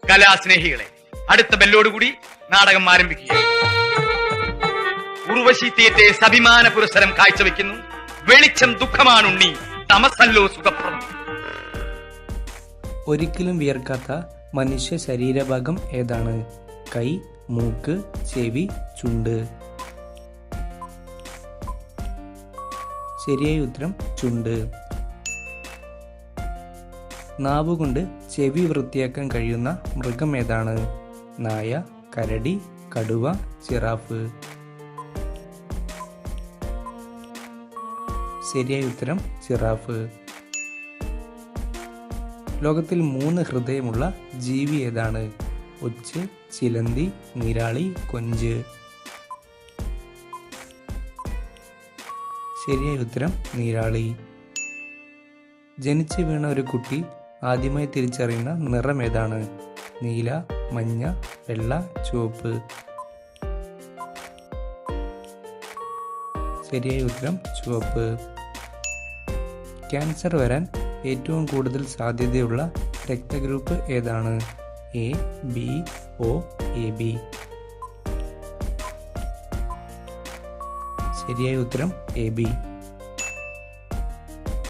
കലാസ്നേഹികളെ, അടുത്ത ബെല്ലോടുകൂടി നാടകം ആരംഭിക്കുകയാണ്. ഉർവശി തിയേറ്റേഴ്സ് അഭിമാന പുരസ്സരം കാഴ്ചവെക്കുന്നു വെളിച്ചം ദുഃഖമാണുണ്ണി, തമസല്ലോ സുഖപ്രദം. ഒരിക്കലും വിയർക്കാത്ത മനുഷ്യ ശരീരഭാഗം ഏതാണ്? കൈ, മൂക്ക്, ചെവി, ചുണ്ട്. ശരിയായ ഉത്തരം ചുണ്ട്. നാവുകൊണ്ട് ചെവി വൃത്തിയാക്കാൻ കഴിയുന്ന മൃഗം ഏതാണ്? നായ, കരടി, കടുവ, ജിറാഫ്. ശരിയായ ഉത്തരം ജിറാഫ്. ലോകത്തിൽ 3 ഹൃദയമുള്ള ജീവി ഏതാണ്? ഒച്ച്, ചിലന്തി, നീരാളി, കൊഞ്ച്. ശരിയായ ഉത്തരം നീരാളി. ജനിച്ചു വീണ ഒരു കുട്ടി ആദ്യമായി തിരിച്ചറിയുന്ന നിറം ഏതാണ്? നീല, മഞ്ഞ, വെള്ള, ചുവപ്പ്. ശരിയായ ഉത്തരം ചുവപ്പ്. ക്യാൻസർ വരാൻ ഏറ്റവും കൂടുതൽ സാധ്യതയുള്ള രക്തഗ്രൂപ്പ് ഏതാണ്? A, B, O, A B. ശരിയായ ഉത്തരം എ ബി.